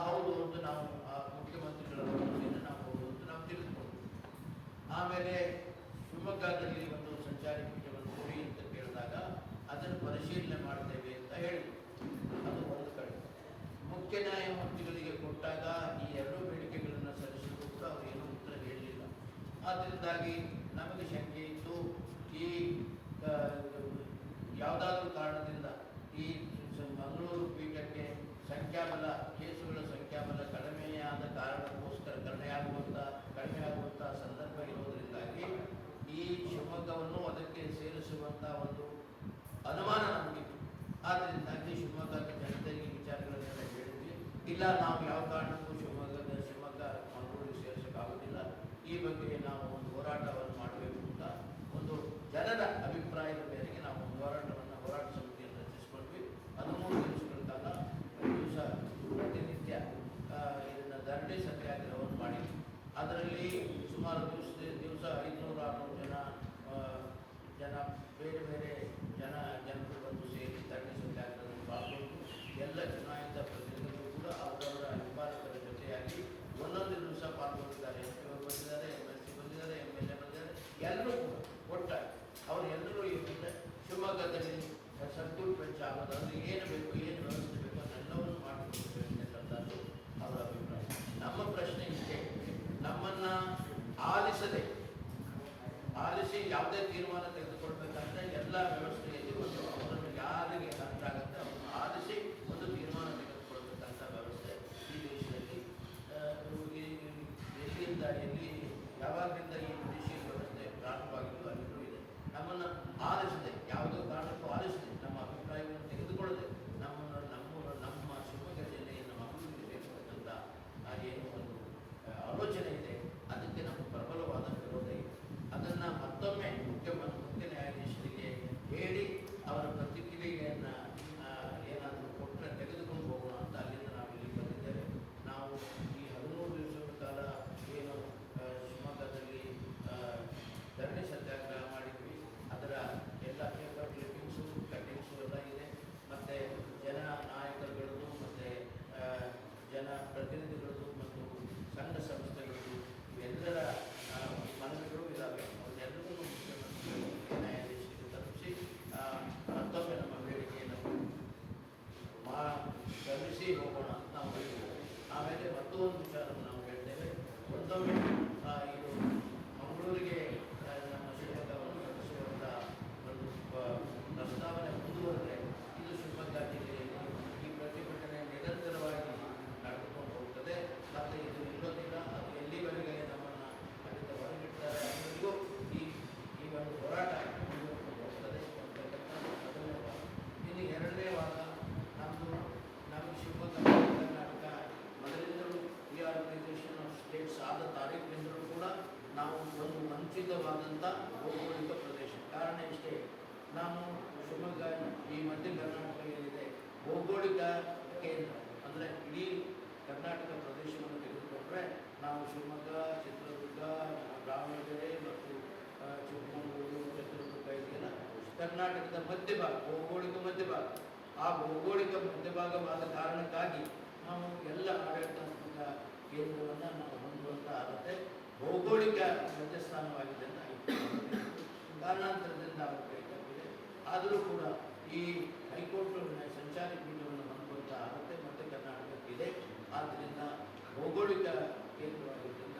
ಹೌದು ಅಂತ ನಾವು ಮುಖ್ಯಮಂತ್ರಿಗಳ ವರದಿಯನ್ನು ನಾವು ಹೌದು ಅಂತ ನಾವು ತಿಳಿದುಕೊಂಡು, ಆಮೇಲೆ ಶಿವಮೊಗ್ಗದಲ್ಲಿ ಒಂದು ಸಂಚಾರಿ ಪೀಠವನ್ನು ಕೊಡಿ ಅಂತ ಕೇಳಿದಾಗ ಅದನ್ನು ಪರಿಶೀಲನೆ ಮಾಡ್ತೇವೆ ಅಂತ ಹೇಳಿದ್ರು. ಅದು ಒಂದು ಕಡೆ. ಮುಖ್ಯ ನ್ಯಾಯಮೂರ್ತಿಗಳಿಗೆ ಕೊಟ್ಟಾಗ ಈ ಎರಡೂ ಬೇಡಿಕೆಗಳನ್ನು ಸಲ್ಲಿಸಿದ್ರು ಕೂಡ ಅವರು ಏನೂ ಉತ್ತರ ಹೇಳಲಿಲ್ಲ. ಆದ್ದರಿಂದಾಗಿ ನಮಗೆ ಶಂಕೆ ಇತ್ತು, ಈ ಯಾವುದಾದ್ರೂ ಕಾರಣದಿಂದ ಈ ಮಂಗಳೂರು ಪೀಠಕ್ಕೆ ಸಂಖ್ಯಾಬಲ ಕೇಸುಗಳ ಸಂಖ್ಯಾಬಲ ಕಡಿಮೆಯಾದ ಕಾರಣಕ್ಕೋಸ್ಕರ ಕಡಿಮೆ ಆಗುವಂಥ ಸಂದರ್ಭ ಇರೋದರಿಂದಾಗಿ ಈ ಶಿವಮೊಗ್ಗವನ್ನು ಅದಕ್ಕೆ ಸೇರಿಸುವಂಥ ಒಂದು ಅನುಮಾನ ನಮಗಿತ್ತು. ಆದ್ದರಿಂದಾಗಿ ಶಿವಮೊಗ್ಗದ ಜನತೆಗೆ ವಿಚಾರಗಳನ್ನೆಲ್ಲ ಹೇಳಿದ್ವಿ. ಇಲ್ಲ, ನಾವು ಯಾವ ಕಾರಣಕ್ಕೂ ಶಿವಮೊಗ್ಗ ಮಂಗಳೂರಿಗೆ ಸೇರಿಸೋಕ್ಕಾಗೋದಿಲ್ಲ, ಈ ಬಗ್ಗೆ ನಾವು ಒಂದು ಹೋರಾಟವನ್ನು ಮಾಡಬೇಕು ಅಂತ ಒಂದು ಜನರ ಅಭಿಪ್ರಾಯದ ಮೇರೆಗೆ ನಾವು ಒಂದು ಹೋರಾಟ ಸಮಿತಿಯನ್ನು ರಚಿಸಿಕೊಂಡ್ವಿ. 13 ದಿವಸಗಳ ಕಾಲ ದಿವಸ ಪ್ರತಿನಿತ್ಯ ಇದನ್ನು ಧರಣಿ ಸತ್ಯಾಗ್ರಹವನ್ನು ಮಾಡಿದ್ವಿ. ಅದರಲ್ಲಿ ಸುಮಾರು ದಿವಸ 500-600 ಜನ ಬೇರೆ ಬೇರೆ ಜನರು ಬಂದು ಸೇರಿ ಧರಣಿ ಸತ್ಯಾಗ್ರಹದಲ್ಲಿ ಪಾಲ್ಗೊಂಡು ಎಲ್ಲ ಚುನಾಯಿತ ಪ್ರತಿನಿಧಿಗಳು ಕೂಡ ಅವರವರ ಹಿಂಬಾಲಕರ ಜೊತೆಯಾಗಿ ಒಂದೊಂದು ದಿವಸ ಪಾಲ್ಗೊಂಡಿದ್ದಾರೆ. MP ಬಂದಿದ್ದಾರೆ, MLC ಬಂದಿದ್ದಾರೆ, MLA ಬಂದಿದ್ದಾರೆ, ಎಲ್ಲರೂ ಕೂಡ ಒಟ್ಟಾಗಿ ಅವರೆಲ್ಲರೂ ಏನಿದೆ ಶಿವಮೊಗ್ಗದಲ್ಲಿ ಸರ್ಕ್ಯೂಟ್ ಬೆಂಚ್ ಆಗೋದು, ಅಂದರೆ ಏನು ಬೇಕು, ಏನು ವ್ಯವಸ್ಥೆ ಬೇಕು ಅದೆಲ್ಲವನ್ನು ಮಾಡಿಕೊಡ್ಬೇಕಂತದ್ದು ಅವರ ಅಭಿಪ್ರಾಯ. ನಮ್ಮ ಪ್ರಶ್ನೆ ಇಷ್ಟೇ, ನಮ್ಮನ್ನು ಆಲಿಸಿ ಯಾವುದೇ ತೀರ್ಮಾನ ತೆಗೆದುಕೊಳ್ಬೇಕಂದ್ರೆ ಎಲ್ಲ ವ್ಯವಸ್ಥೆಯಲ್ಲಿ ಅವರನ್ನು ಯಾರಿಗೆ ಅಂತಾಗುತ್ತೆ ಅವರನ್ನು ಆಲಿಸಿ ಒಂದು ತೀರ್ಮಾನ ತೆಗೆದುಕೊಳ್ಬೇಕಂತ ವ್ಯವಸ್ಥೆ ಈ ದೇಶದಲ್ಲಿ ಎಲ್ಲಿ ಯಾವಾಗಿಂದ ಈ ವಿದೇಶಿ ವ್ಯವಸ್ಥೆ ಪ್ರಾರಂಭವಾಗಿದ್ದು ಅಲ್ಲಿಗೂ ಇದೆ. ನಮ್ಮನ್ನು ಆಲಿಸಿದೆ, ಯಾವುದೋ ಕಾರಣಕ್ಕೂ ಆಲಿಸಿದೆ, ನಮ್ಮ ಅಭಿಪ್ರಾಯವನ್ನು ತೆಗೆದುಕೊಳ್ಳದೆ ನಮ್ಮ ಶಿವಮೊಗ್ಗ ಜಿಲ್ಲೆಯನ್ನು ಮಂಗಳೂರಿಗೆ ಸೇರಿಸಬೇಕಂತ ಏನು ಒಂದು ಆಲೋಚನೆ ಇದೆ, ಅದಕ್ಕೆ ನಮ್ಮ ಪ್ರಬಲವಾದ ವಿರೋಧ ಇದೆ. ಅದನ್ನು ಮತ್ತೊಮ್ಮೆ ಮುಖ್ಯ ನ್ಯಾಯಾಧೀಶರಿಗೆ ಹೇಳಿ ಅವರ ಪ್ರತಿಕ್ರಿಯೆಯನ್ನು ಏನಾದರೂ ಕೊಟ್ಟರೆ ತೆಗೆದುಕೊಂಡು ಹೋಗೋಣ ಅಂತ ಅಲ್ಲಿಂದ ನಾವು ಇಲ್ಲಿಗೆ ಬಂದಿದ್ದೇವೆ. ನಾವು ಈ 13 ದಿವಸಗಳ ಕಾಲ ಏನು ಶಿವಮೊಗ್ಗದಲ್ಲಿ ಧರಣಿ ಸತ್ಯಾಗ್ರಹ ಮಾಡಿದ್ವಿ, ಅದರ ಎಲ್ಲ ಪೇಪರ್ ಕ್ಲಿಪ್ಪಿಂಗ್ಸು ಕಟ್ಟಿಂಗ್ಸು ಎಲ್ಲ ಇದೆ. ಮತ್ತು ಜನ ನಾಯಕರುಗಳದ್ದು ಮತ್ತು ಜನ ಪ್ರತಿನಿಧಿಗಳದ್ದು ಮತ್ತು ಸಂಘ ಸಂಸ್ಥೆಗಳದ್ದು ಇವೆಲ್ಲರ ಮನವಿಗಳು ಇದ್ದಾವೆ. ಅವನ್ನೆಲ್ಲರೂ ಮುಖ್ಯ ನ್ಯಾಯಾಧೀಶರಿಗೆ ತಲುಪಿಸಿ ಮತ್ತೊಮ್ಮೆ ನಮ್ಮ ಬೇಡಿಕೆಯನ್ನು ಸಲ್ಲಿಸಿ ಹೋಗೋಣ ಅಂತ ನಾವು ಹೇಳ್ತೇವೆ. ಆಮೇಲೆ ಮತ್ತೊಂದು ವಿಚಾರವನ್ನು ನಾವು ಹೇಳ್ತೇವೆ, ಒಂದೊಮ್ಮೆ ಇದು ಮಂಗಳೂರಿಗೆ ನಮ್ಮ ಶಿವಮೊಗ್ಗವನ್ನು ಕಟ್ಟಿಸುವಂಥ ಒಂದು ಪ್ರಸ್ತಾವನೆ ಮುಂದುವರೆದರೆ ಇದು ಶಿವಮೊಗ್ಗ ಜಿಲ್ಲೆಯಲ್ಲಿ ಈ ಪ್ರತಿಭಟನೆ ನಿರಂತರವಾಗಿ ನಡೆದುಕೊಂಡು ಹೋಗ್ತದೆ. ಮತ್ತು ಇದು ನಿಲ್ಲೋದಿಲ್ಲ, ಅದು ಎಲ್ಲಿವರೆಗೆ ನಮ್ಮನ್ನು ಅಲ್ಲಿಂದ ಹೊರಗಿಡ್ತಾರೆ ಅನ್ನೋರಿಗೂ ಈ ಒಂದು ಹೋರಾಟ ಮುಂದುವರೆದು ಹೋಗ್ತದೆ ಅಂತಕ್ಕಂಥ ಮೊದಲನೇ ವಾದ. ಇನ್ನು ಎರಡನೇ ವಾದ, ನಮಗೆ ಶಿವಮೊಗ್ಗ ಕರ್ನಾಟಕ ಮೊದಲಿಂದಲೂ ರಿಆರ್ಗನೈಸೇಷನ್ ಆಫ್ ಸ್ಟೇಟ್ಸ್ ಆದ ತಾರೀಕಿನಿಂದಲೂ ಕೂಡ ನಾವು ಒಂದು ವಂಚಿತವಾದಂಥ ಭೌಗೋಳಿಕ ಪ್ರದೇಶ. ಕಾರಣ ಇಷ್ಟೇ, ನಾವು ಶಿವಮೊಗ್ಗ ಈ ಮಧ್ಯ ಕರ್ನಾಟಕ ಏನಿದೆ ಭೌಗೋಳಿಕ ಕೇಂದ್ರ, ಅಂದರೆ ಇಡೀ ಕರ್ನಾಟಕ ಪ್ರದೇಶವನ್ನು ತೆಗೆದುಕೊಂಡ್ರೆ ನಾವು ಶಿವಮೊಗ್ಗ, ಚಿತ್ರದುರ್ಗ, ದಾವಣಗೆರೆ ಮತ್ತು ಚಿಕ್ಕಮಗಳೂರು, ಚಿತ್ರದುರ್ಗ ಇದೆಯಲ್ಲ ಕರ್ನಾಟಕದ ಮಧ್ಯಭಾಗ, ಭೌಗೋಳಿಕ ಮಧ್ಯಭಾಗ. ಆ ಭೌಗೋಳಿಕ ಮಧ್ಯಭಾಗವಾದ ಕಾರಣಕ್ಕಾಗಿ ನಾವು ಎಲ್ಲ ಆಡಳಿತಾತ್ಮಕ ಕೇಂದ್ರವನ್ನು ನಾವು ಹೊಂದುವಂಥ ಆಗುತ್ತೆ. ಭೌಗೋಳಿಕ ಮಧ್ಯಸ್ಥಾನವಾಗಿದೆ ಅಂತ ಕಾರಣಾಂತರದಿಂದ ಆಗಬೇಕಾಗಿದೆ. ಆದರೂ ಕೂಡ ಈ ಹೈಕೋರ್ಟ್ ಸಂಚಾರಿ ಪೀಠವನ್ನು ಹೊಂದುವಂಥ ಆಗುತ್ತೆ ಮತ್ತು ಕರ್ನಾಟಕಕ್ಕಿದೆ. ಆದ್ದರಿಂದ ಭೌಗೋಳಿಕ ಕೇಂದ್ರವಾಗಿರ್ತದೆ.